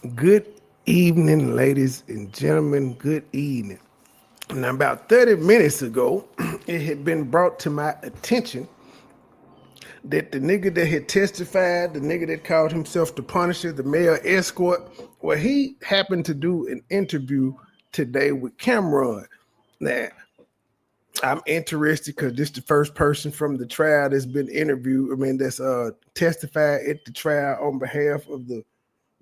Good evening, ladies and gentlemen. Good evening. Now, about 30 minutes ago, it had been brought to my attention that the nigga that had testified, the nigga that called himself the Punisher, the male escort, well, he happened to do an interview today with Camron. Now, I'm interested because this is the first person from the trial that's been interviewed. I mean, that's testified at the trial on behalf of the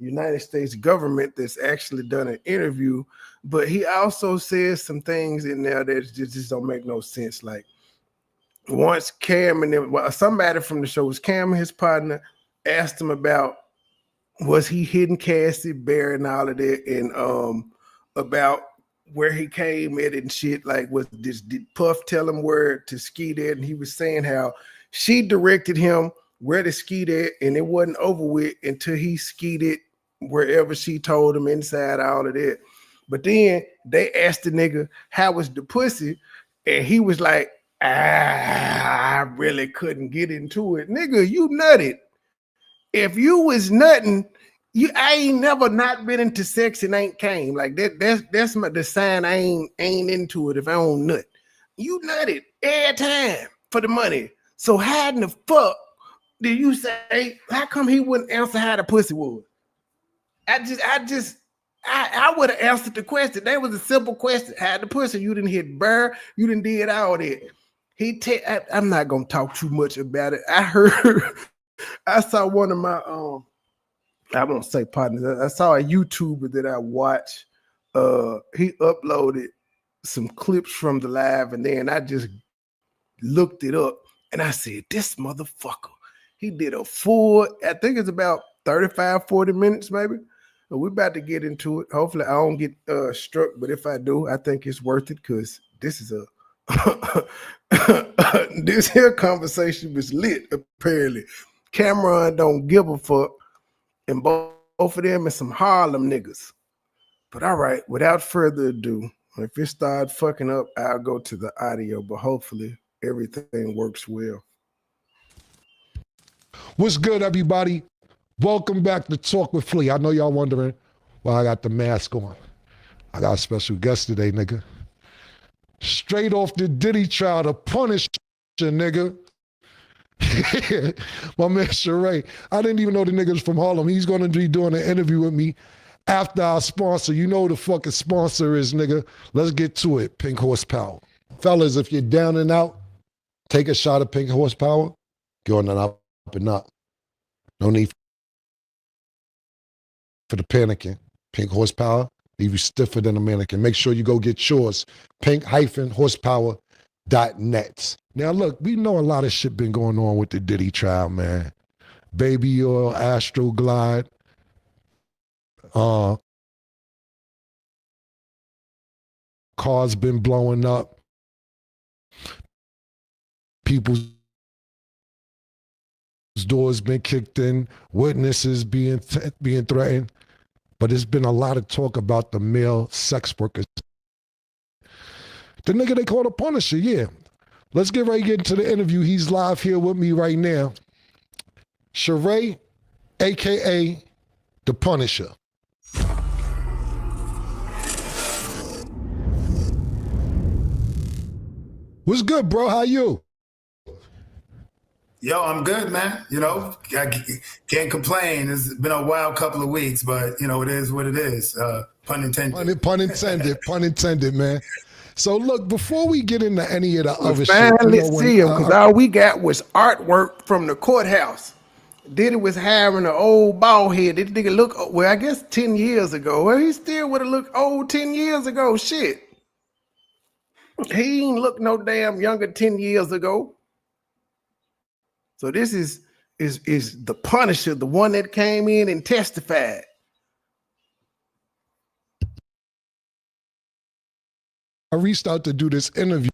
United States government that's actually done an interview. But he also says some things in there that just don't make no sense. Like once Cam and them, well, somebody from the show was Cam and his partner asked him about was he hitting Cassie, Bear, and all of that, and about where he came at and shit. Like, was this did Puff tell him where to ski there? And he was saying how she directed him where to ski there, and it wasn't over with until he skied it wherever she told him inside all of that. But then they asked the nigga how was the pussy, and he was like, I really couldn't get into it. Nigga, you nutted. If you was nutting, I ain't never not been into sex and ain't came. Like that's the sign I ain't into it if I don't nut. You nutted every time for the money. So how in the fuck did you say, how come he wouldn't answer how the pussy was? I would have answered the question. That was a simple question. How the pussy, you didn't hit burr, you didn't did all that. I'm not gonna talk too much about it. I heard I saw one of my I won't say partners. I saw a YouTuber that I watch. He uploaded some clips from the live, and then I just looked it up, and I said, this motherfucker, he did a full, I think it's about 35, 40 minutes maybe. But we're about to get into it. Hopefully I don't get struck, but if I do, I think it's worth it because this is this here conversation was lit, apparently. Camron don't give a fuck, and both of them are some Harlem niggas. But all right, without further ado, if it starts fucking up, I'll go to the audio, but hopefully everything works well. What's good, everybody? Welcome back to Talk with Flea. I know y'all wondering why I got the mask on. I got a special guest today, nigga. Straight off the Diddy trial, the Punisher, nigga. My man Sheree. I didn't even know the niggas from Harlem. He's going to be doing an interview with me after our sponsor. You know who the fucking sponsor is, nigga. Let's get to it. Pink Horsepower. Fellas, if you're down and out, take a shot of Pink Horsepower. Going on up and up. No need for the panicking. Pink Horsepower, leave you stiffer than a mannequin. Make sure you go get yours. Pink-horsepower.net. Now, look, we know a lot of shit been going on with the Diddy trial, man. Baby oil, Astro Glide. Cars been blowing up. People's doors been kicked in. Witnesses being threatened. But there's been a lot of talk about the male sex workers. The nigga they call the Punisher, yeah. Let's get right into the interview. He's live here with me right now. Sheree, a.k.a. the Punisher. What's good, bro? How you? Yo, I'm good, man. You know, I can't complain. It's been a wild couple of weeks, but, you know, it is what it is. Pun intended. Pun intended, man. So, look, before we get into any of the other shit. Finally see him, because all we got was artwork from the courthouse. Diddy was hiring an old bald head. This nigga look, well, I guess 10 years ago. Well, he still would have looked old 10 years ago. Shit. He ain't look no damn younger 10 years ago. So this is the Punisher, the one that came in and testified. I reached out to do this interview.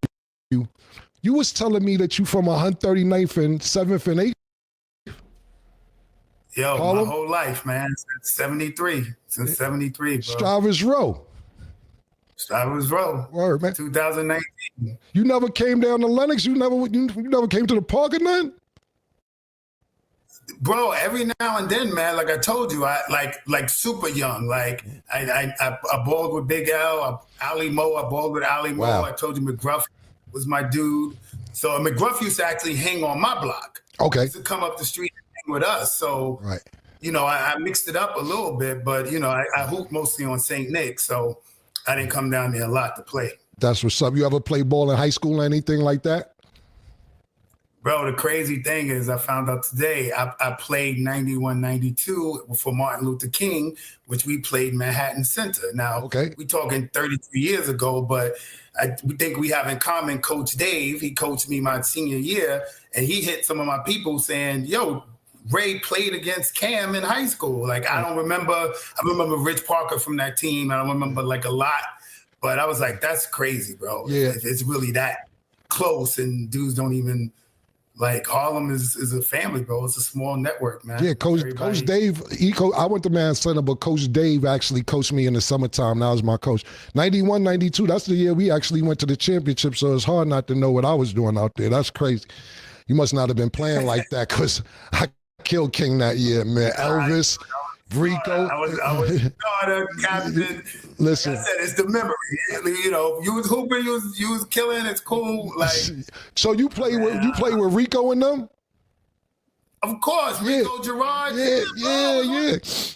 You was telling me that you from 139th and 7th and 8th? Yo, Harlem? My whole life, man. Since 73. Since 73, bro. Strivers Row. Strivers Row. Word, man. 2019. You never came down to Lenox? You never came to the park or nothing? Bro, every now and then, man, like I told you, I like super young. Like I balled with Big L, Ali Mo, I balled with Ali Mo. Wow. I told you McGruff was my dude. So McGruff used to actually hang on my block. He Okay. used to come up the street and hang with us. So, Right. I mixed it up a little bit, but I hooped mostly on St. Nick, so I didn't come down there a lot to play. That's what's up. You ever play ball in high school or anything like that? Bro, the crazy thing is I found out today I played 91, 92 for Martin Luther King, which we played Manhattan Center. Now, Okay. we talking 33 years ago, but I think we have in common Coach Dave. He coached me my senior year, and he hit some of my people saying, yo, Ray played against Cam in high school. Like, I remember Rich Parker from that team. I don't remember like a lot, but I was like, that's crazy, bro. Yeah. It's really that close, and dudes don't even... Like Harlem is a family, bro. It's a small network, man. Yeah, Coach Dave. I went to Man Center, but Coach Dave actually coached me in the summertime. That was my coach. 91, 92. That's the year we actually went to the championship. So it's hard not to know what I was doing out there. That's crazy. You must not have been playing like that because I killed King that year, man. Elvis, Rico. I was captain. Listen, like I said, it's the memory. You was hooping, you was killing. It's cool. Like, so you play with Rico and them? Of course, Rico Gerard.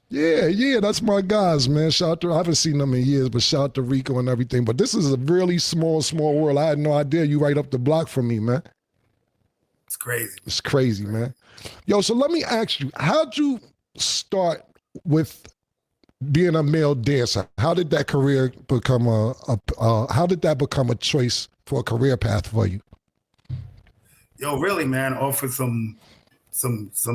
Yeah. That's my guys, man. Shout out to, I haven't seen them in years, but shout out to Rico and everything. But this is a really small world. I had no idea you right up the block from me, man. It's crazy. It's crazy, man. Yo, so let me ask you, how'd you start with being a male dancer? How did that career become how did that become a choice for a career path for you? Yo, really, man, off of some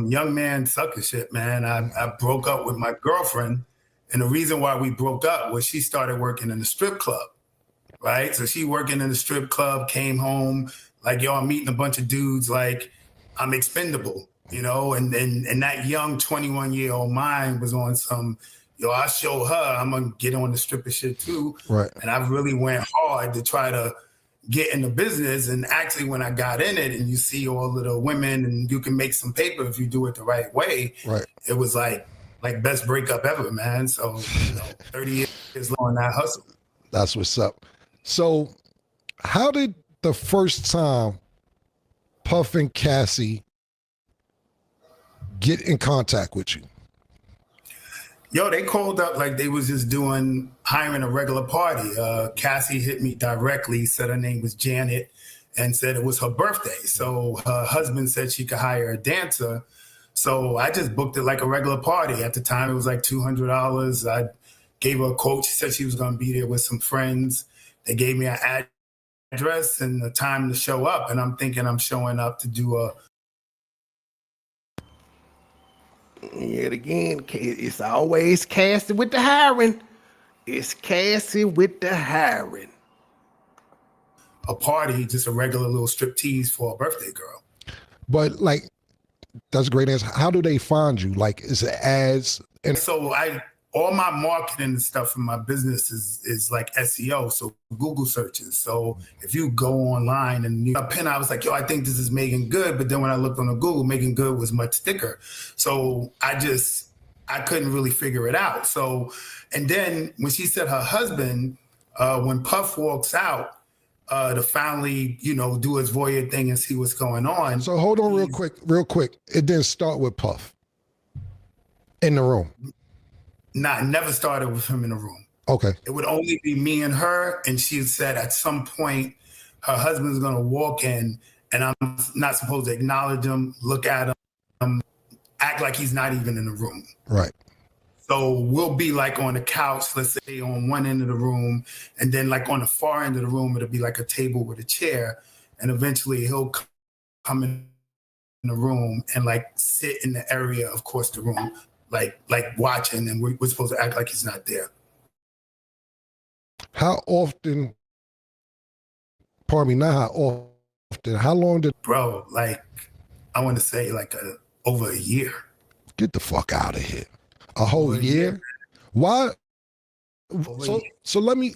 young man sucker shit, man. I broke up with my girlfriend, and the reason why we broke up was she started working in the strip club, right? So she working in the strip club, came home, like, yo, I'm meeting a bunch of dudes, like, I'm expendable, and that young 21-year-old mind was on some, yo, I show her I'm gonna get on the stripper shit too. Right. And I really went hard to try to get in the business. And actually when I got in it and you see all of the women and you can make some paper if you do it the right way, right, it was like best breakup ever, man. So 30 years long that hustle. That's what's up. So how did the first time Puff and Cassie get in contact with you? Yo, they called up like they was just hiring a regular party. Cassie hit me directly, said her name was Janet, and said it was her birthday. So her husband said she could hire a dancer. So I just booked it like a regular party. At the time, it was like $200. I gave her a quote. She said she was going to be there with some friends. They gave me an address and the time to show up. And I'm thinking I'm showing up to do a... Yet again, it's always Cassie with the hiring. It's Cassie with the hiring. A party, just a regular little striptease for a birthday girl. But like, that's a great answer. How do they find you? Like, is it ads? And so all my marketing and stuff in my business is like SEO, so Google searches. So if you go online and I was like, yo, I think this is Megan Good. But then when I looked on the Google, Megan Good was much thicker. So I couldn't really figure it out. So, and then when she said her husband, when Puff walks out, to finally, do his voyeur thing and see what's going on. So hold on real quick. It didn't start with Puff in the room. Nah, never started with him in the room. Okay. It would only be me and her. And she said at some point, her husband's going to walk in and I'm not supposed to acknowledge him, look at him, act like he's not even in the room. Right. So we'll be like on the couch, let's say on one end of the room. And then like on the far end of the room, it'll be like a table with a chair. And eventually he'll come in the room and like sit in the area, of course, the room. Like watching, and we're supposed to act like he's not there. How often, pardon me, not how often, how long did... Bro, like, I want to say like over a year. Get the fuck out of here. A whole year? Why? So let me...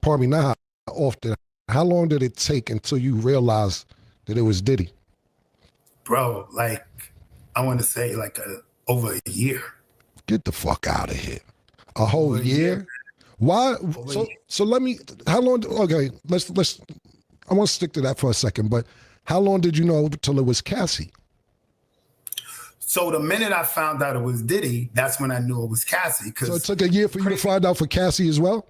Pardon me, not how often. How long did it take until you realized that it was Diddy? Bro, like, I want to say like over a year. Get the fuck out of here. A whole Over a year? year. Why? Over a So year. so let me, how long, okay, let's, I want to stick to that for a second, but how long did you know till it was Cassie? So the minute I found out it was Diddy, that's when I knew it was Cassie. So it took a year for you to find out for Cassie as well?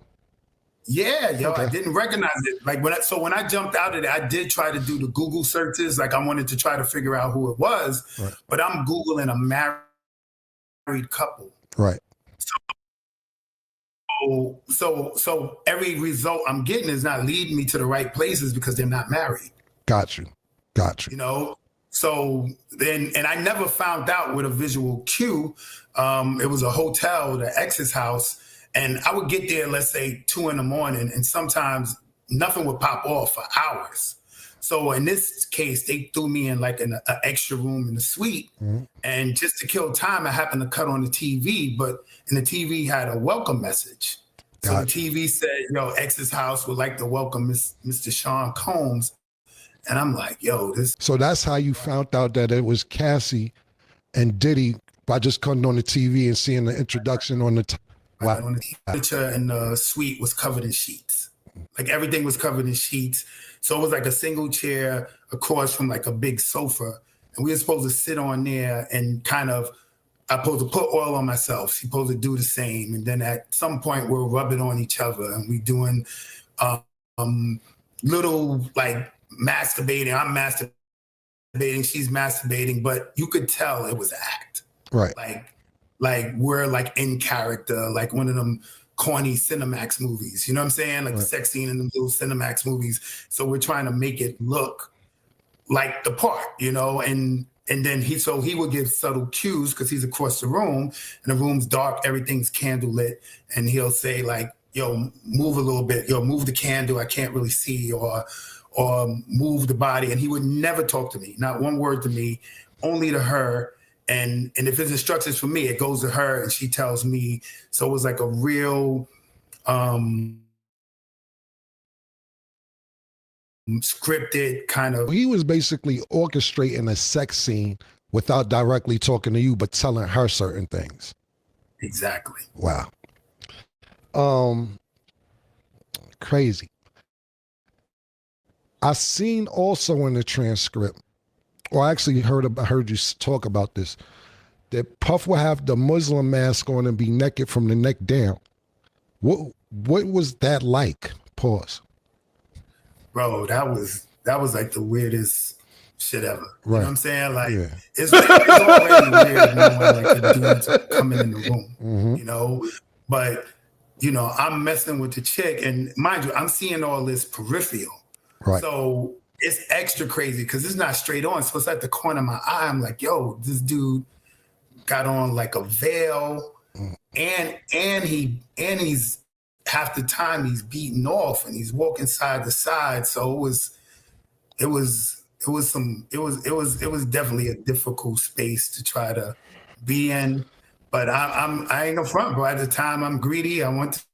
Yeah, yo, Okay. I didn't recognize it. Like when I jumped out of it, I did try to do the Google searches. Like I wanted to try to figure out who it was, Right. but I'm Googling a married couple. Right. So every result I'm getting is not leading me to the right places because they're not married. Got you. You know? So then, and I never found out with a visual cue. It was a hotel, the ex's house. And I would get there, let's say 2 a.m, and sometimes nothing would pop off for hours. So in this case, they threw me in like an extra room in the suite. Mm-hmm. And just to kill time, I happened to cut on the TV, but in the TV had a welcome message. So the TV said, ex's house would like to welcome Mr. Sean Combs. And I'm like, yo, this. So that's how you found out that it was Cassie and Diddy by just cutting on the TV and seeing the introduction on the Wow. On the furniture in the suite was covered in sheets. Like everything was covered in sheets. So it was like a single chair across from like a big sofa. And we were supposed to sit on there and kind of, I'm supposed to put oil on myself. She's supposed to do the same. And then at some point we're rubbing on each other and we doing little like masturbating. I'm masturbating, she's masturbating, but you could tell it was an act. Right. Like we're like in character, like one of them corny Cinemax movies. You know what I'm saying? Like the sex scene in the little Cinemax movies. So we're trying to make it look like the part, and then he would give subtle cues because he's across the room and the room's dark, everything's candle lit. And he'll say like, yo, move a little bit, move the candle, I can't really see, or move the body. And he would never talk to me, not one word to me, only to her. And if it's instructions for me, it goes to her and she tells me. So it was like a real scripted kind of. He was basically orchestrating a sex scene without directly talking to you, but telling her certain things. Exactly. Wow. Crazy. I seen also in the transcript, or I actually heard you talk about this, that Puff will have the Muslim mask on and be naked from the neck down. What was that like? Pause. Bro, that was like the weirdest shit ever. Right. You know what I'm saying? Like it's already weird knowing like the dudes coming in the room, But I'm messing with the chick, and mind you, I'm seeing all this peripheral. Right. So it's extra crazy because it's not straight on. So it's at the corner of my eye. I'm like, yo, this dude got on like a veil, and he's half the time he's beating off and he's walking side to side. So it was definitely a difficult space to try to be in. But I ain't no front, bro. At the time, I'm greedy. I want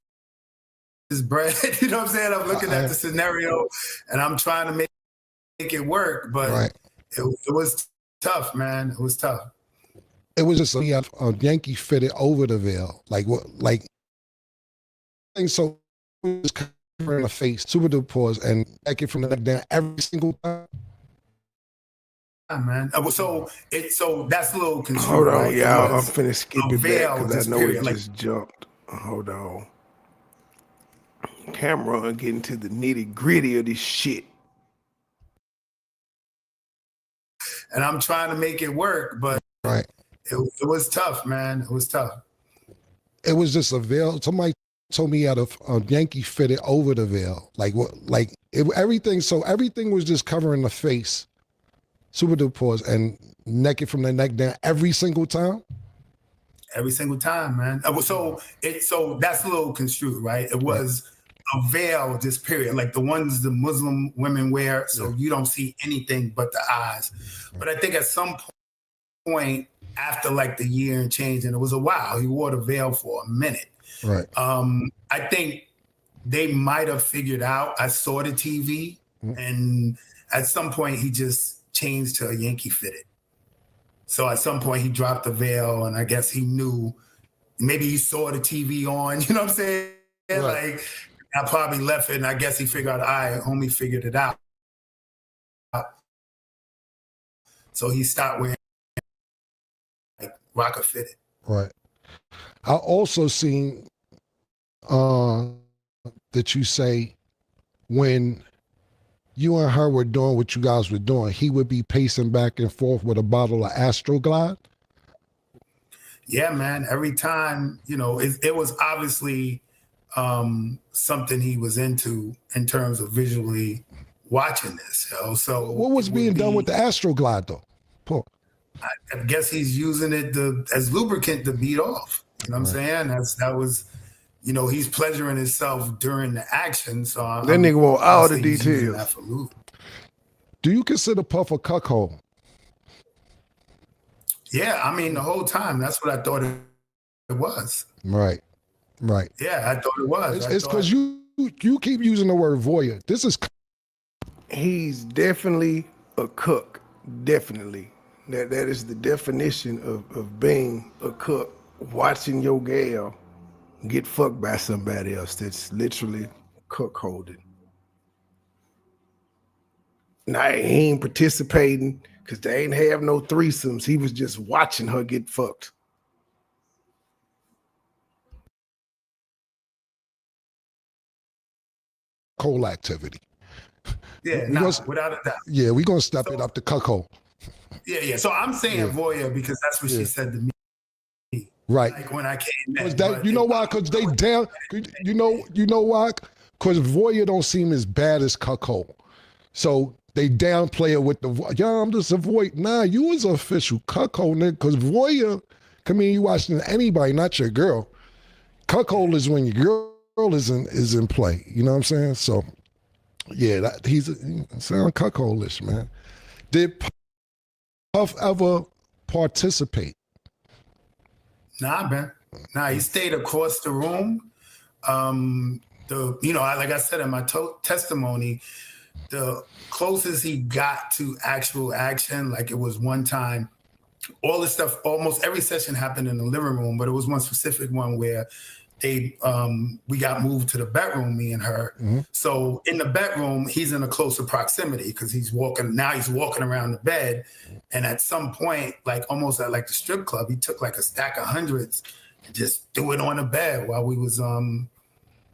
this bread. You know what I'm saying? I'm looking at the scenario and I'm trying to make it work, but it was tough, man. It was tough. It was just a Yankee fitted over the veil, like what, like. So it was covering the face, super duper pause, and naked from the neck down every single time. Yeah, man. So that's a little confusing. Hold on, right? y'all. I'm finna skip it back because I know period, it just jumped. Hold on. Camron getting to the nitty gritty of this shit. And I'm trying to make it work, but it was tough, man. It was tough. It was just a veil. Somebody told me he had a Yankee fitted over the veil, like what, like everything. So everything was just covering the face, super duper pause, and naked from the neck down every single time. Every single time, man. So that's a little construed, right? It was a veil, this period, like the ones the Muslim women wear, so you don't see anything but the eyes. But I think at some point after like the year and change, and it was a while, he wore the veil for a minute. Right. I think they might have figured out. I saw the TV, and at some point he just changed to a Yankee fitted. So at some point he dropped the veil, and I guess he knew. Maybe he saw the TV on. You know what I'm saying? Right. Like I probably left it, and I guess he figured out. Homie figured it out. So he stopped wearing like rocker fitted. Right. I also seen that you say when you and her were doing what you guys were doing, he would be pacing back and forth with a bottle of Astroglide. Yeah, man. Every time, it was obviously something he was into in terms of visually watching this. So what was being done with the Astroglide though? Paul. I guess he's using it as lubricant to beat off. You know what I'm saying? That was, he's pleasuring himself during the action. So that nigga want all the details. Do you consider Puff a cuckold? Yeah, I mean the whole time. That's what I thought it was. Right. Yeah, I thought it was. It's because you keep using the word voyeur. He's definitely a cook. Definitely. That is the definition of being a cook. Watching your gal get fucked by somebody else. That's literally cook holding. Now he ain't participating because they ain't have no threesomes. He was just watching her get fucked. Cold activity. Yeah, without a doubt. Yeah, we're gonna step it up to cuckold. Yeah. So I'm saying voyeur because that's what she said to me. Right. Like when I came in. You know why? Because they down. You know why? Because voyeur don't seem as bad as cuckold. So they downplay it with the I'm just a voyeur. Nah, you was an official cuckold, nigga. Because voyeur, you watching anybody, not your girl. Cuckold is when your girl is in play. You know what I'm saying? So yeah, he's sound cuckoldish, man. Did Puff ever participate? Nah, man. Nah, he stayed across the room. Like I said in my testimony, the closest he got to actual action, like it was one time, all this stuff, almost every session happened in the living room, but it was one specific one where we got moved to the bedroom, me and her. Mm-hmm. So in the bedroom, he's in a closer proximity because he's walking around the bed. And at some point, like almost at like the strip club, he took like a stack of hundreds and just threw it on the bed while we was when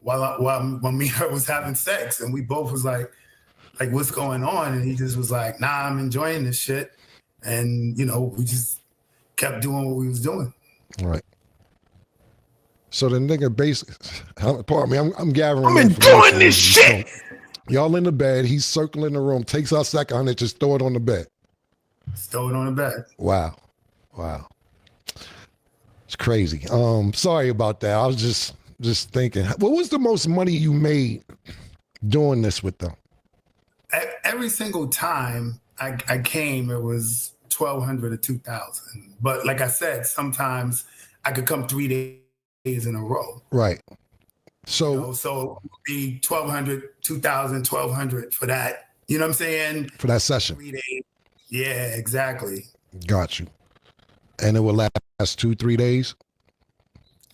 me and her was having sex. And we both was like, what's going on? And he just was like, nah, I'm enjoying this shit. And, we just kept doing what we was doing. Right. So the nigga basically, pardon me, I'm gathering. I'm enjoying this shit. Y'all in the bed, he's circling the room, takes out sack of hundred, just throw it on the bed. Throw it on the bed. Wow. It's crazy. Sorry about that. I was just thinking, what was the most money you made doing this with them? Every single time I came, it was $1,200 to $2,000. But like I said, sometimes I could come 3 days in a row. Right. So so it would be $1,200, $2,000, $1,200 for that. You know what I'm saying? For that session. 3 days. Yeah, exactly. Got you. And it will last 2-3 days?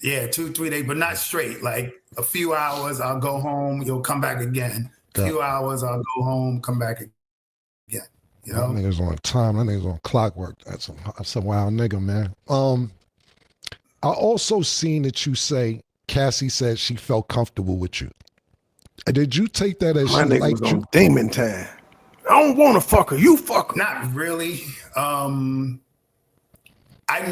Yeah, 2-3 days, but not straight. Like a few hours, I'll go home, you'll come back again. A few hours, I'll go home, come back again. You know? That nigga's on time. That nigga's on clockwork. That's a wild nigga, man. I also seen that you say Cassie said she felt comfortable with you. Did you take that as my she nigga liked was you? on demon time. I don't want to fuck her. You fuck her. Not really. I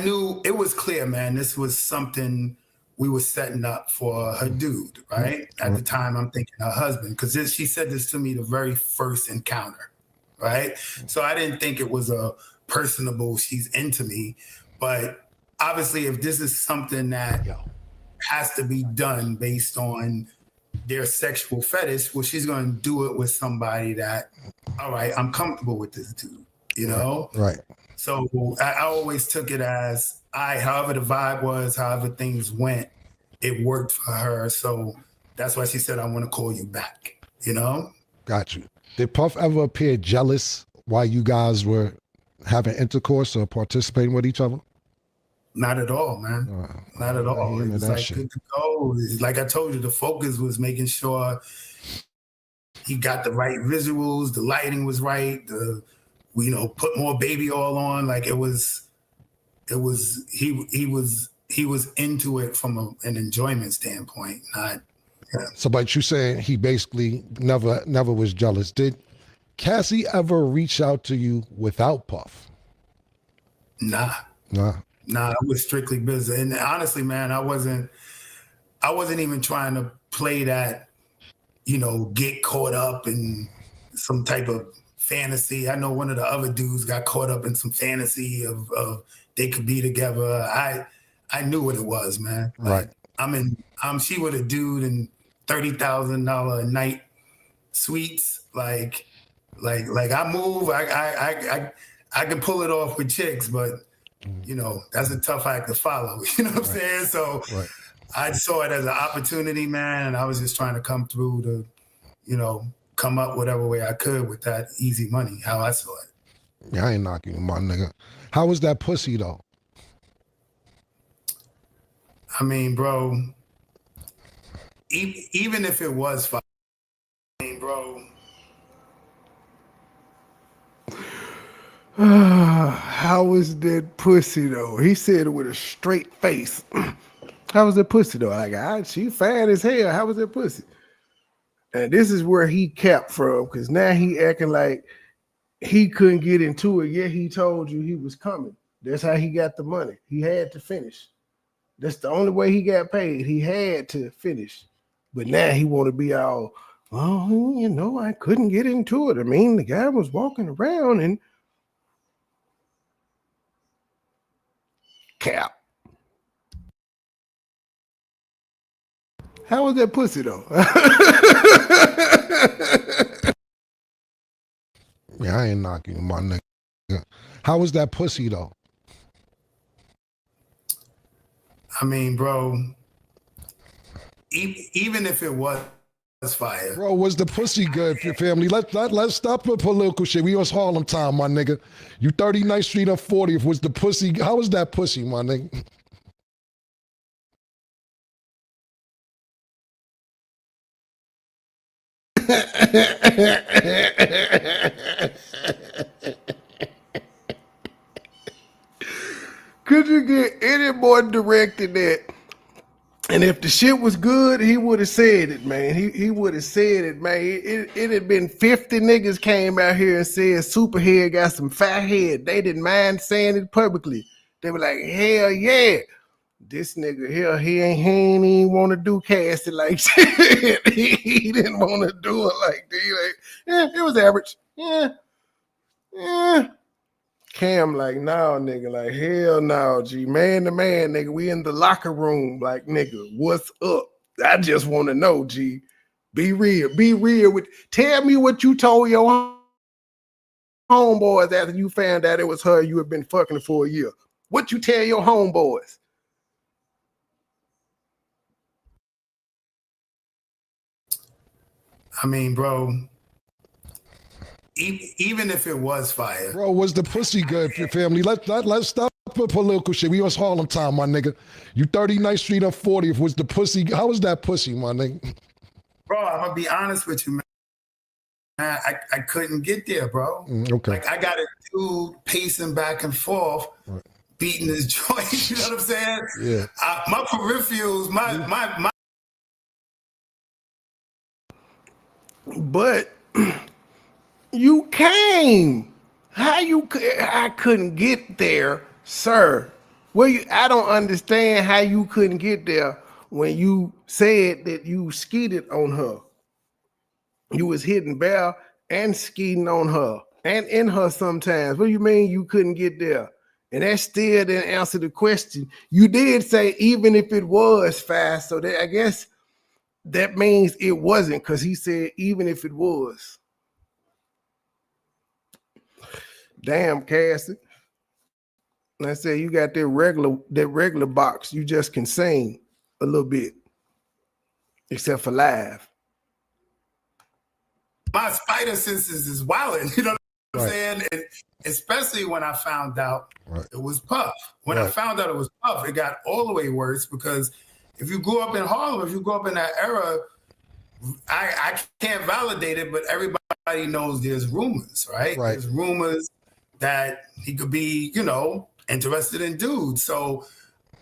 knew it was clear, man. This was something we were setting up for her dude, right? At the time, I'm thinking her husband, because she said this to me the very first encounter, right? So I didn't think it was a personable, she's into me. But obviously, if this is something that has to be done based on their sexual fetish, well, she's going to do it with somebody that, all right, I'm comfortable with this dude, you know? Right. So I always took it as however the vibe was, however things went, it worked for her. So that's why she said, I want to call you back, you know? Got you. Did Puff ever appear jealous while you guys were having intercourse or participating with each other? Not at all, man. Not at all. It was like shit. good to go. Like I told you, the focus was making sure he got the right visuals, the lighting was right, put more baby oil on. Like he was into it from an enjoyment standpoint, not. Yeah. So, but you saying he basically never was jealous. Did Cassie ever reach out to you without Puff? Nah, it was strictly business. And honestly, man, I wasn't even trying to play that, get caught up in some type of fantasy. I know one of the other dudes got caught up in some fantasy of they could be together. I knew what it was, man. Like, right. She with a dude in $30,000 a night suites. Like I move, I can pull it off with chicks, but that's a tough act to follow. You know what I'm saying? So I saw it as an opportunity, man, and I was just trying to come through to, come up whatever way I could with that easy money, how I saw it. Yeah, I ain't knocking you, my nigga. How was that pussy though? I mean, bro, even if it was fine, bro. How was that pussy though? He said it with a straight face. How was that pussy though? Like, she fat as hell. How was that pussy? And this is where he capped from, because now he acting like he couldn't get into it. Yeah, he told you he was coming. That's how he got the money. He had to finish. That's the only way he got paid. He had to finish. But now he want to be all, I couldn't get into it. I mean, the guy was walking around and cap. How was that pussy though? Yeah, I ain't knocking you, my nigga. How was that pussy though? I mean, bro, even if it was fire. Bro, was the pussy good for your family? Let's stop the political shit. We was Harlem time, my nigga. You 39th Street or 40th. Was the pussy, how was that pussy, my nigga? Could you get any more direct than that? And if the shit was good, he would have said it, man. He would have said it, man. It had been 50 niggas came out here and said Superhead got some fat head. They didn't mind saying it publicly. They were like, hell yeah. This nigga here, he ain't even want to do Cassie like shit. He didn't want to do it like that. Like, it was average. Yeah. Cam like, no, nigga, like, hell no, G. Man to man, nigga, we in the locker room. Like, nigga, what's up? I just want to know, G. Be real. Be real. Tell me what you told your homeboys after you found out it was her you had been fucking for a year. What you tell your homeboys? I mean, bro, even if it was fire. Bro, was the pussy good for your family? Let's stop the political shit. We was Harlem time, my nigga. You 39th Street or 40th. Was the pussy, how was that pussy, my nigga? Bro, I'm gonna be honest with you, man. I couldn't get there, bro. Okay. Like, I got a dude pacing back and forth, beating his joint. You know what I'm saying? Yeah. My peripherals, my. But you came. I couldn't get there, sir. I don't understand how you couldn't get there when you said that you skeeted on her. You was hitting Bell and skeeting on her and in her sometimes. What do you mean you couldn't get there? And that still didn't answer the question. You did say even if it was fast, so that I guess that means it wasn't, because he said even if it was. Damn, Cassie. I said you got that regular box. You just can sing a little bit. Except for live. My spider senses is wilding. You know what I'm saying? And especially when I found out it was Puff. When I found out it was Puff, it got all the way worse because if you grew up in Harlem, if you grew up in that era, I can't validate it, but everybody knows there's rumors, right? There's rumors that he could be, you know, interested in dudes. So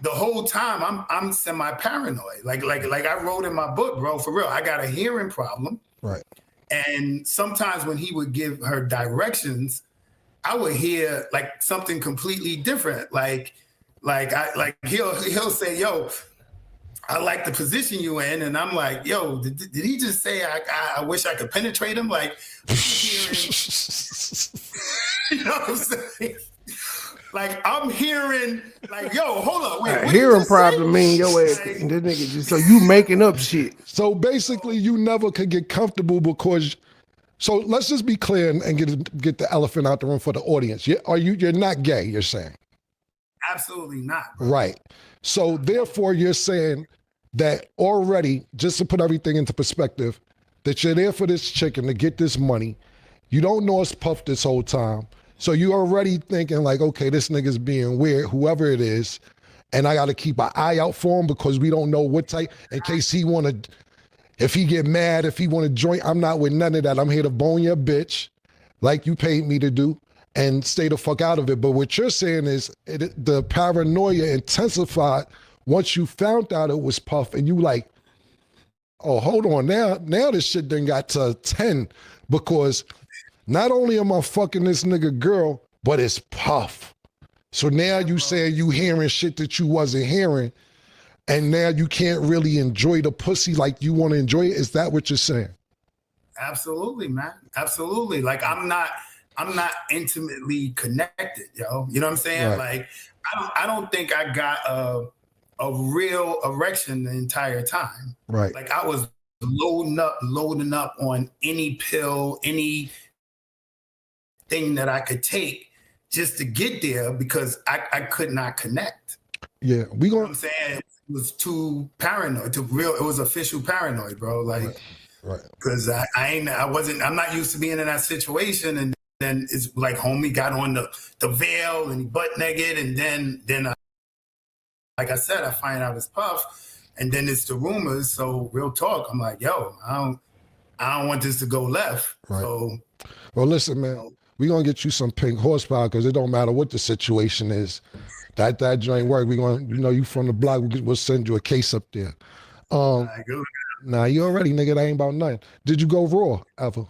the whole time I'm semi-paranoid. Like I wrote in my book, bro, for real. I got a hearing problem. Right. And sometimes when he would give her directions, I would hear like something completely different. Like he'll say, yo, I like the position you in. And I'm like, yo, did he just say I wish I could penetrate him? Like, I'm hearing, you know what I'm saying? Like, I'm hearing, like, yo, hold up. Wait, hearing problem mean your ass. This nigga just, so you making up shit. So basically, you never could get comfortable because, so let's just be clear and get the elephant out the room for the audience. You're not gay, you're saying? Absolutely not. Bro. Right. So therefore, you're saying that already, just to put everything into perspective, that you're there for this chicken to get this money. You don't know it's Puff this whole time. So you already thinking like, okay, this nigga's being weird, whoever it is, and I got to keep an eye out for him because we don't know what type, in case he want to, if he get mad, if he want to join, I'm not with none of that. I'm here to bone your bitch like you paid me to do and stay the fuck out of it. But what you're saying is the paranoia intensified once you found out it was Puff and you like, oh, hold on, now this shit done got to 10 because not only am I fucking this nigga girl, but it's Puff. So now you saying you hearing shit that you wasn't hearing, and now you can't really enjoy the pussy like you want to enjoy it. Is that what you're saying? Absolutely, man. Absolutely. Like I'm not intimately connected, yo. You know what I'm saying? Like I don't think I got a real erection the entire time. Right. Like I was loading up on any pill, any thing that I could take just to get there because I could not connect. Yeah, you know what I'm saying? It was too paranoid, it was official paranoid, bro. Like, because I'm not used to being in that situation. And then it's like homie got on the veil and he butt naked. And then like I said, I find out it's Puff and then it's the rumors. So real talk, I'm like, yo, I don't want this to go left. Right. So, well, listen, man. We're going to get you some pink horsepower because it don't matter what the situation is. That joint work. We're going to, you from the block, we'll send you a case up there. Nah, you already, nigga, that ain't about nothing. Did you go raw ever?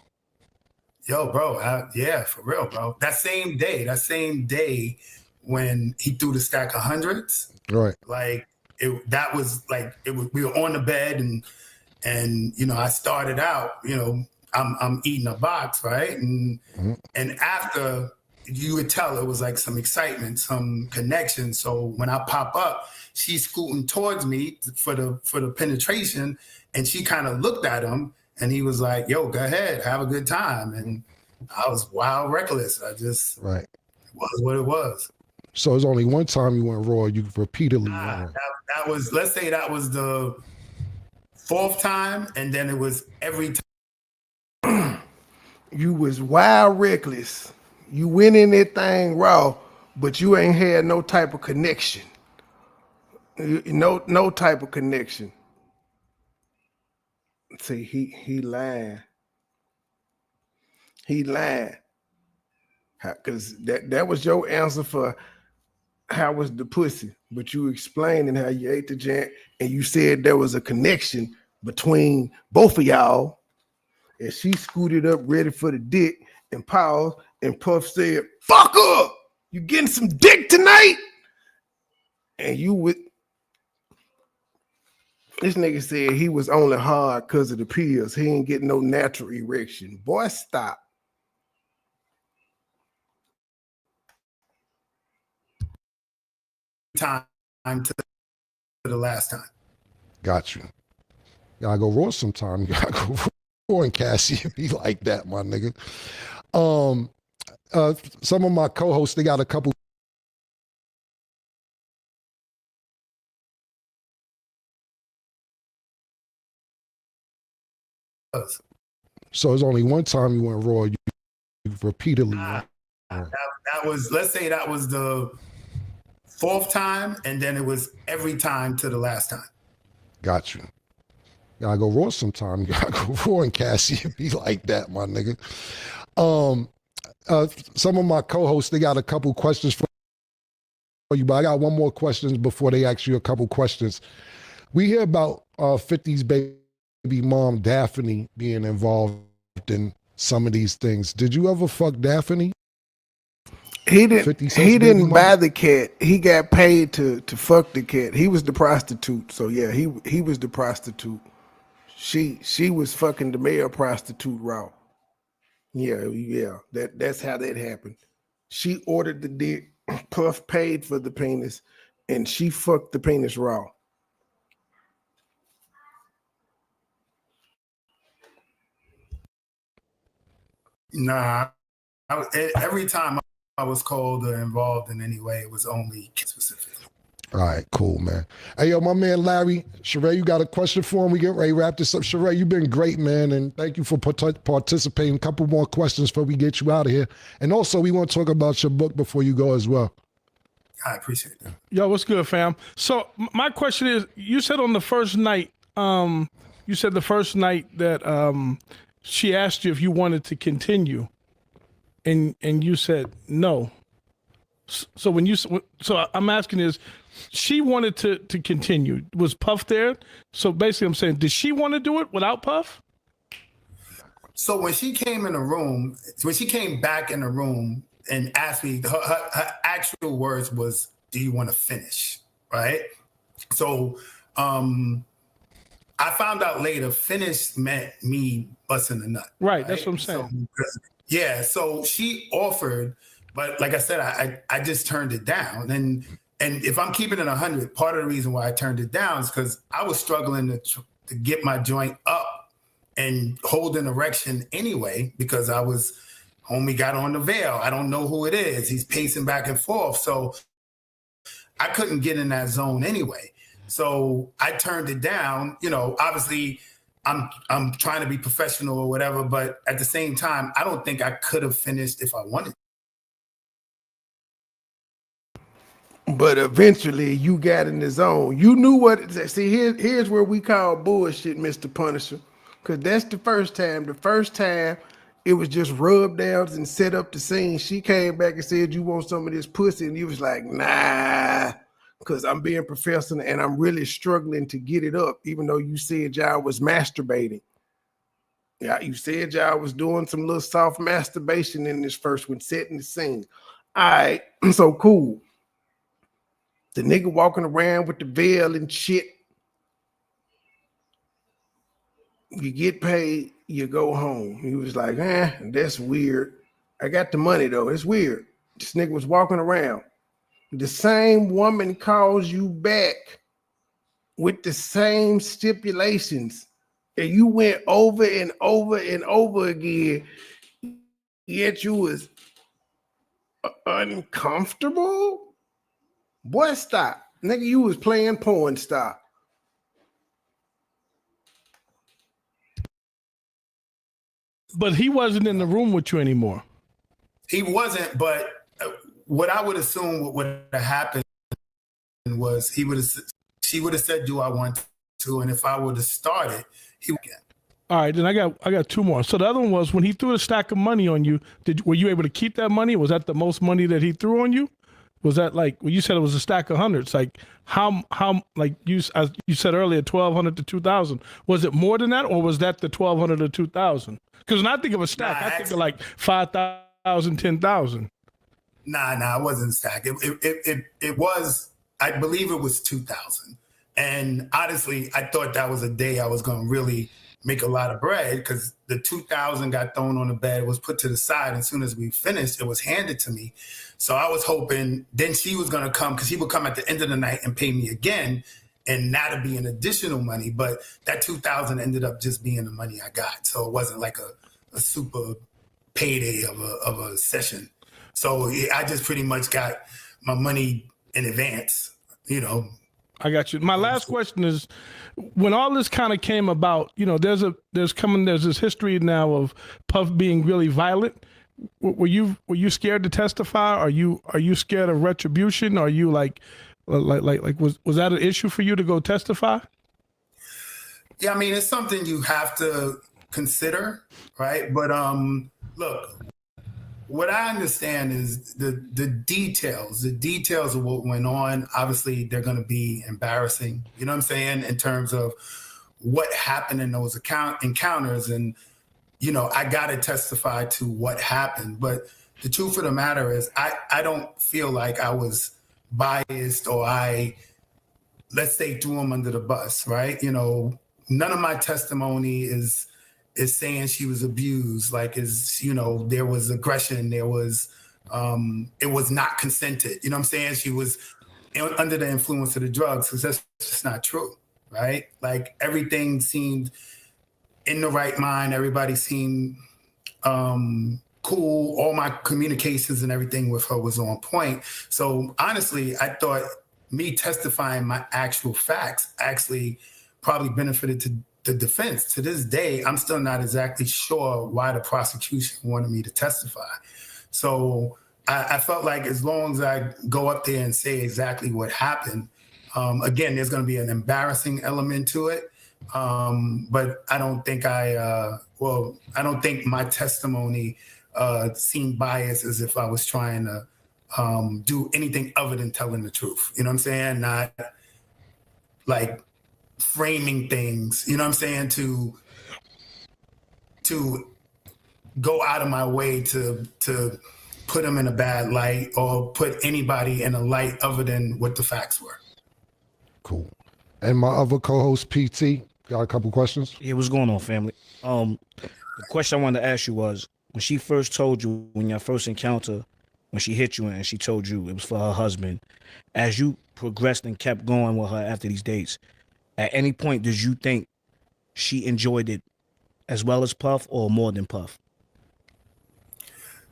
Yo, bro, yeah, for real, bro. That same day when he threw the stack of hundreds, right? Like we were on the bed and I started out, I'm eating a box, right? And after you would tell it was like some excitement, some connection. So when I pop up, she's scooting towards me for the penetration, and she kind of looked at him, and he was like, "Yo, go ahead, have a good time." And I was wild reckless. I just it was what it was. So it's only one time you went raw. You repeatedly went. That was, let's say that was the fourth time, and then it was every time. You was wild reckless. You went in that thing raw, but you ain't had no type of connection. No type of connection. See, he lying. He lying. Because that was your answer for how was the pussy. But you explaining how you ate the jank, and you said there was a connection between both of y'all. And she scooted up ready for the dick and paused, and Puff said, "Fuck up! You getting some dick tonight?" And this nigga said he was only hard because of the pills. He ain't getting no natural erection. Boy, stop. Time to the last time. Got you. Gotta go raw sometime. You gotta go raw and Cassie be like that, my nigga. Some of my co-hosts, they got a couple So it's only one time you went raw. You repeatedly went raw. That was, let's say that was the 4th time, and then it was every time to the last time. Got you. Gotta go raw sometime. You gotta go raw and Cassie. It be like that, my nigga. Some of my co-hosts, they got a couple questions for you, but I got one more question before they ask you a couple questions. We hear about 50's baby mom, Daphne, being involved in some of these things. Did you ever fuck Daphne? He didn't buy the cat. He got paid to fuck the cat. He was the prostitute. So yeah, he was the prostitute. She was fucking the male prostitute raw. Yeah. That's how that happened. She ordered the dick, Puff paid for the penis, and she fucked the penis raw. Nah, every time I was called or involved in any way, it was only specific. All right, cool, man. Hey, yo, my man Larry, Sheree, you got a question for him? We get ready to wrap this up. Sheree, you've been great, man, and thank you for participating. A couple more questions before we get you out of here. And also, we want to talk about your book before you go as well. I appreciate that. Yo, what's good, fam? So my question is, you said on the first night, that she asked you if you wanted to continue, and you said no. So I'm asking is, she wanted to continue. Was Puff there? So basically I'm saying, did she want to do it without Puff? So when she came back in the room and asked me, her actual words was, do you want to finish? Right? So I found out later, finish meant me busting a nut. Right, that's what I'm saying. So she offered, but like I said, I just turned it down. And if I'm keeping it 100, part of the reason why I turned it down is because I was struggling to get my joint up and hold an erection anyway, because homie got on the veil. I don't know who it is. He's pacing back and forth. So I couldn't get in that zone anyway. So I turned it down. You know, obviously I'm trying to be professional or whatever, but at the same time, I don't think I could have finished if I wanted. But eventually you got in the zone. You knew what. See, here's where we call bullshit, Mr. Punisher. Because that's the first time. The first time it was just rub downs and set up the scene. She came back and said, you want some of this pussy? And you was like, nah, because I'm being professional and I'm really struggling to get it up, even though you said y'all was masturbating. Yeah, you said y'all was doing some little soft masturbation in this first one, setting the scene. All right, so cool. The nigga walking around with the veil and shit. You get paid, you go home. He was like, that's weird. I got the money though. It's weird. This nigga was walking around. The same woman calls you back with the same stipulations. And you went over and over and over again. Yet you was uncomfortable? Boy, stop. Nigga, you was playing porn star. But he wasn't in the room with you anymore. He wasn't, but what I would assume would have happened was she would have said, do I want to? And if I would have started, he would get. All right, then I got two more. So the other one was when he threw a stack of money on you, were you able to keep that money? Was that the most money that he threw on you? Was that like, well, you said it was a stack of hundreds, like how like you said earlier, 1,200 to 2,000. Was it more than that, or was that the 1,200 to 2,000? Because when I think of a stack, I think of like 5,000, 10,000. Nah, it wasn't a stack. It was, I believe it was 2,000. And honestly, I thought that was a day I was going to really make a lot of bread, because the 2,000 got thrown on the bed, was put to the side. As soon as we finished, it was handed to me. So I was hoping then she was going to come, because he would come at the end of the night and pay me again, and that'd be an additional money. But that 2,000 ended up just being the money I got. So it wasn't like a super payday of a session. So I just pretty much got my money in advance, you know. I got you. My last question is, when all this kind of came about, you know, there's this history now of Puff being really violent. Were you scared to testify? Are you scared of retribution? Are you like was that an issue for you to go testify? Yeah, I mean, it's something you have to consider, right? But look, what I understand is the details of what went on. Obviously, they're going to be embarrassing. You know what I'm saying? In terms of what happened in those encounters, and you know, I got to testify to what happened. But the truth of the matter is, I don't feel like I was biased or let's say, threw him under the bus, right? You know, none of my testimony is saying she was abused, like, you know, there was aggression, there was, it was not consented. You know what I'm saying? She was under the influence of the drugs, because that's just not true, right? Like, everything seemed in the right mind. Everybody seemed cool. All my communications and everything with her was on point. So honestly, I thought me testifying my actual facts actually probably benefited to the defense. To this day, I'm still not exactly sure why the prosecution wanted me to testify. So I felt like as long as I go up there and say exactly what happened, again, there's going to be an embarrassing element to it. But I don't think I don't think my testimony seemed biased, as if I was trying to do anything other than telling the truth. You know what I'm saying? Not like framing things, you know what I'm saying, to go out of my way to put them in a bad light or put anybody in a light other than what the facts were. Cool. And my other co-host, PT, got a couple questions? Yeah, what's going on, family? The question I wanted to ask you was, when she first told you, when your first encounter, when she hit you and she told you it was for her husband, as you progressed and kept going with her after these dates, at any point did you think she enjoyed it as well as Puff or more than Puff?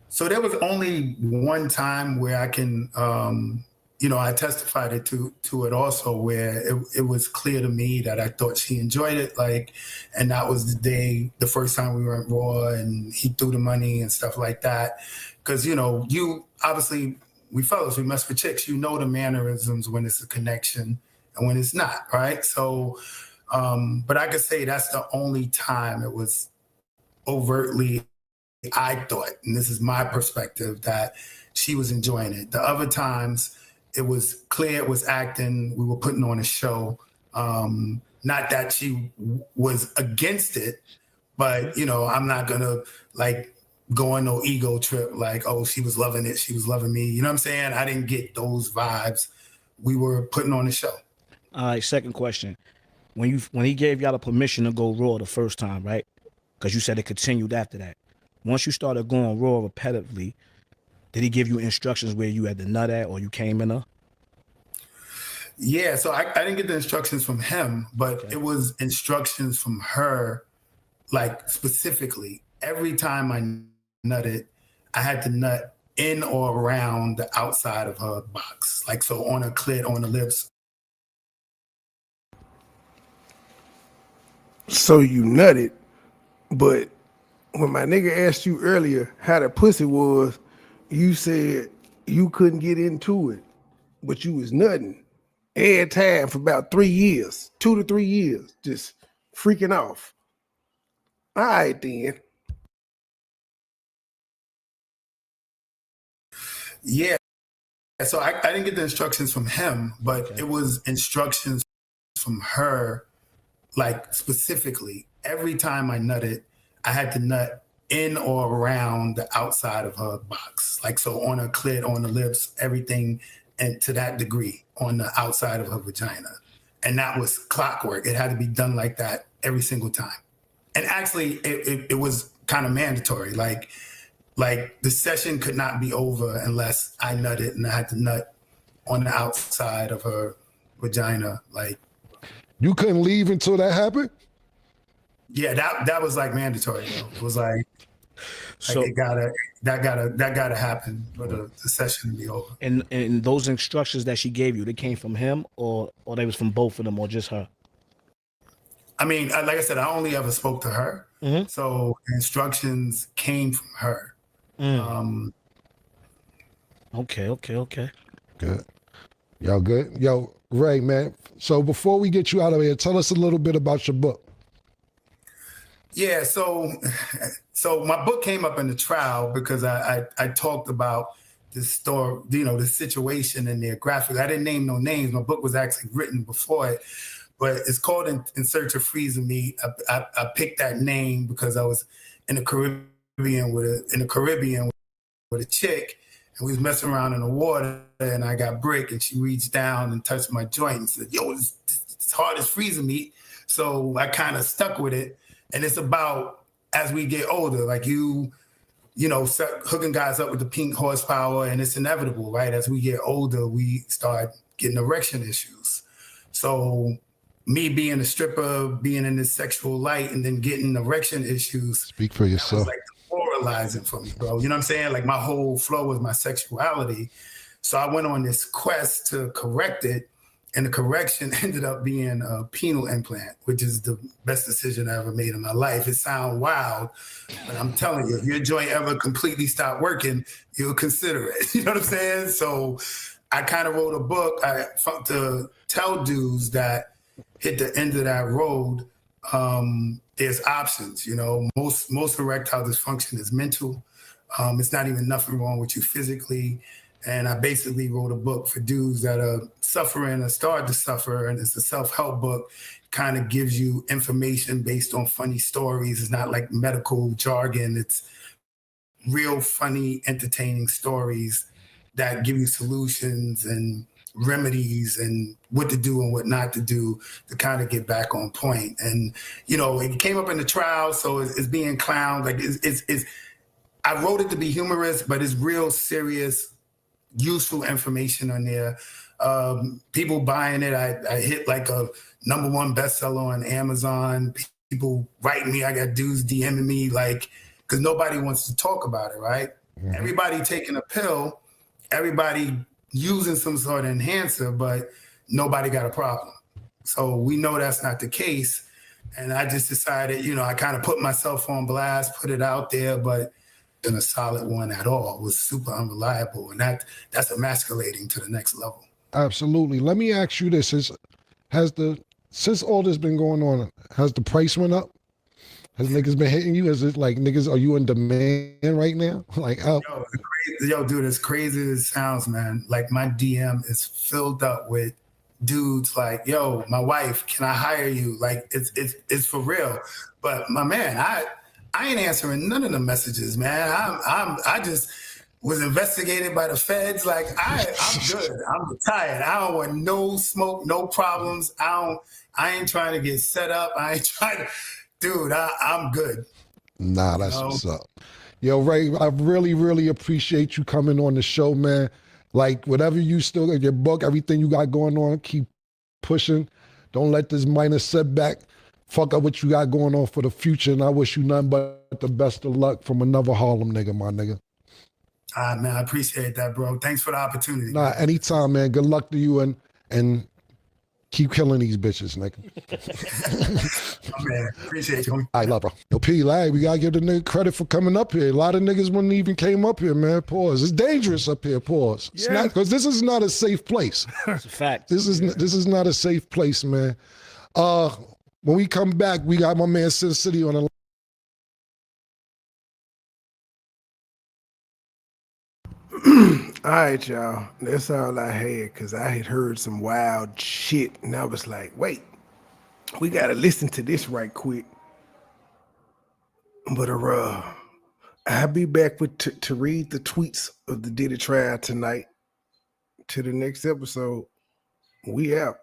So there was only one time where I can, you know, I testified it to it also, where it was clear to me that I thought she enjoyed it. Like, and that was the first time we were at Raw and he threw the money and stuff like that. Cause you know, you obviously, we fellas, we mess with chicks, you know the mannerisms when it's a connection and when it's not, right? So, but I could say that's the only time it was overtly, I thought, and this is my perspective, that she was enjoying it. The other times, it was clear it was acting. We were putting on a show. Not that she was against it, but, you know, I'm not going to, like, go on no ego trip like, oh, she was loving it, she was loving me. You know what I'm saying? I didn't get those vibes. We were putting on a show. All right, second question. When he gave y'all the permission to go Raw the first time, right? Because you said it continued after that. Once you started going Raw repetitively, did he give you instructions where you had to nut at or you came in her? Yeah, so I didn't get the instructions from him, but okay, it was instructions from her, like, specifically. Every time I nutted, I had to nut in or around the outside of her box. Like, so on her clit, on the lips. So you nutted, but when my nigga asked you earlier how the pussy was, you said you couldn't get into it, but you was nutting every time for about 3 years, 2 to 3 years, just freaking off. All right, then. Yeah. So I didn't get the instructions from him, but okay, it was instructions from her, like, specifically. Every time I nutted, I had to nut in or around the outside of her box. Like, so on her clit, on the lips, everything, and to that degree on the outside of her vagina. And that was clockwork. It had to be done like that every single time. And actually, it was kind of mandatory. Like the session could not be over unless I nutted, and I had to nut on the outside of her vagina. Like, you couldn't leave until that happened? Yeah, that was like mandatory. You know? It was like, So Like that gotta happen for the session to be over. and those instructions that she gave you, they came from him or they was from both of them or just her? I mean, like I said, I only ever spoke to her, so the instructions came from her. Okay. Good. Y'all good? Yo, Ray, man. So before we get you out of here, tell us a little bit about your book. Yeah, so my book came up in the trial because I talked about this story, the situation in there graphically. I didn't name no names. My book was actually written before it, but it's called In Search of Freezer Meat. I picked that name because I was in the Caribbean with a chick, and we was messing around in the water, and I got brick, and she reached down and touched my joint and said, "Yo, it's hard as freezer meat." So I kind of stuck with it. And it's about, as we get older, like hooking guys up with the pink horsepower, and it's inevitable, right? As we get older, we start getting erection issues. So me being a stripper, being in this sexual light, and then getting erection issues. Speak for yourself. That was like demoralizing for me, bro. You know what I'm saying? Like my whole flow was my sexuality. So I went on this quest to correct it. And the correction ended up being a penile implant, which is the best decision I ever made in my life. It sounds wild, but I'm telling you, if your joint ever completely stopped working, you'll consider it. You know what I'm saying? So I kind of wrote a book to tell dudes that hit the end of that road, there's options. Most erectile dysfunction is mental. It's not even nothing wrong with you physically. And I basically wrote a book for dudes that are suffering or start to suffer. And it's a self-help book. Kind of gives you information based on funny stories. It's not like medical jargon. It's real funny, entertaining stories that give you solutions and remedies and what to do and what not to do to kind of get back on point. And, it came up in the trial, so it's being clowned. Like I wrote it to be humorous, but it's real serious, useful information on there. People buying it. I hit like a #1 bestseller on Amazon. People writing me. I got dudes DMing me because nobody wants to talk about it, right? Mm-hmm. Everybody taking a pill, everybody using some sort of enhancer, but nobody got a problem. So we know that's not the case. And I just decided, I kind of put myself on blast, put it out there, but in a solid one at all. It was super unreliable, and that's emasculating to the next level. Absolutely. Let me ask you this: since all this been going on, has the price went up? Has niggas been hitting you? Is it like niggas? Are you in demand right now? Like, yo, dude, as crazy as it sounds, man. Like my DM is filled up with dudes like, yo, my wife, can I hire you? Like it's for real. But my man, I ain't answering none of the messages, man. I just was investigated by the feds. Like I'm good. I'm retired. I don't want no smoke, no problems. I ain't trying to get set up. I ain't trying to, dude. I'm good. Nah, that's what's up. Yo, Ray, I really, really appreciate you coming on the show, man. Like whatever you still got, your book, everything you got going on, keep pushing. Don't let this minor setback fuck up what you got going on for the future, and I wish you nothing but the best of luck from another Harlem nigga, my nigga. Man, I appreciate that, bro. Thanks for the opportunity. Nah, anytime, man. Good luck to you, and keep killing these bitches, nigga. Man, appreciate you. I love bro. Yo, P, like, we gotta give the nigga credit for coming up here. A lot of niggas wouldn't even came up here, man. Pause. It's dangerous up here. Pause. It's not, because this is not a safe place. It's a fact. This is not a safe place, man. When we come back, we got my man Sin City on the line. All right, y'all. That's all I had, because I had heard some wild shit, and I was like, wait, we got to listen to this right quick. But I'll be back to read the tweets of the Diddy trial tonight. To the next episode. We out.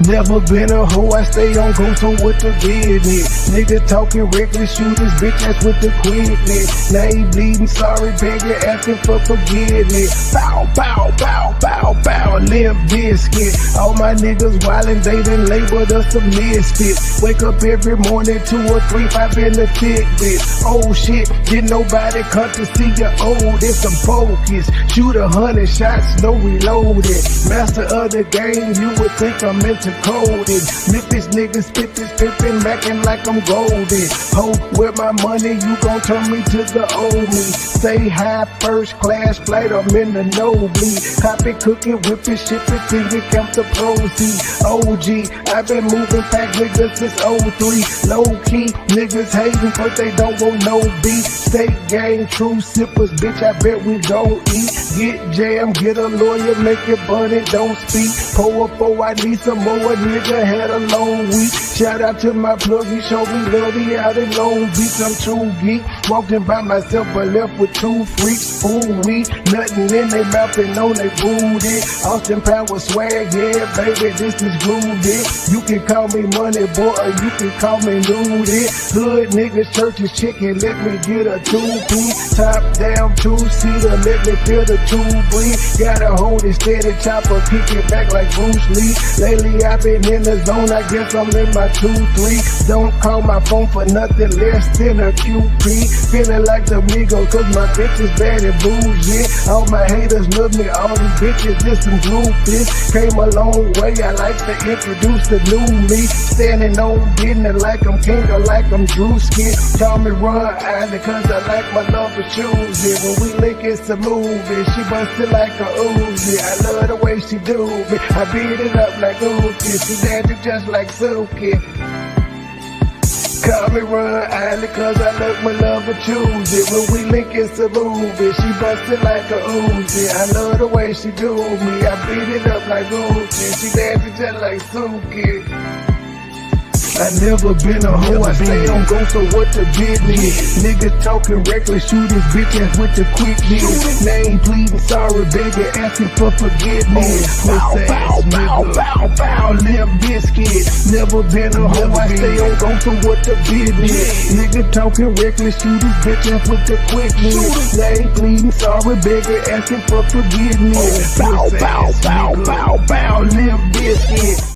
Never been a hoe, I stay on go, so what the business? Nigga talking reckless, shoot this bitch ass with the quickness. Now he bleeding, sorry, begging, asking for forgiveness. Bow, bow, bow, bow, bow, Limp Bizkit. All my niggas wildin', they done labeled us a misfit. Wake up every morning, 2 or 3, 5 in the thick bitch. Oh shit, didn't nobody come to see you old. It's some focus. Shoot 100 shots, no reloaded. Master of the game, you would think I'm into coding. Memphis niggas spit this pimpin', mackin' like I'm golden. Ho, with my money, you gon' turn me to the old me. Stay high, first class flight, I'm in the nosebleed. Hop it, cook it, whip it, ship it till you count the proceeds. OG, I've been moving pack niggas since 03. Low key, niggas hating, but they don't want no beef. State gang, true sippers, bitch, I bet we gon' eat. Get jammed, get a lawyer, make it bunny, don't speak. Pour up, I need some more, nigga had a long week. Shout out to my plug, he showed me love, he out in Long Beach. I'm true geek, walking by myself, but left with 2 freaks. Ooh, we, nothing in they mouth and on they booty. Austin Power swag, yeah, baby, this is groovy. You can call me Money Boy, or you can call me Nudie. Hood niggas, churches, chicken, let me get a 2-piece. Top down, 2-seater, let me feel the 2 breathe. Gotta hold it steady, chopper, kick it back like Bruce Lee. Lately I've been in the zone, I guess I'm in my 2-3. Don't call my phone for nothing less than a QP. Feeling like the Migos, cause my bitch is bad and bougie. All my haters love me, all these bitches just some groupies. Came a long way, I like to introduce the new me. Standing on business like I'm king or like I'm Drewski. Call me Ron Island cause I like my love for choosy. When we link it's a movie, she bustin' like a Uzi. I love the way she do me, I beat it up like Uzi. She dancing just like Suki. Call me Ron Island cause I love my love for choosy. When we link it's a movie, she bustin' like a Uzi. I love the way she do me, I beat it up like Uzi. She dancing just like Suki. I never been a hoe, I stay on go, so what the business? Niggas talking reckless, shoot his bitch ass with the quickness. Name pleading, sorry, baby, asking for forgiveness. Bow, bow, bow, bow, bow, Limp Bizkit. Never been a hoe, I stay on go, so what the business? Nigga talking reckless, shoot his bitch ass with the quickness. Name pleading, sorry, baby, asking for forgiveness. Bow, bow, bow, bow, bow, Limp Bizkit.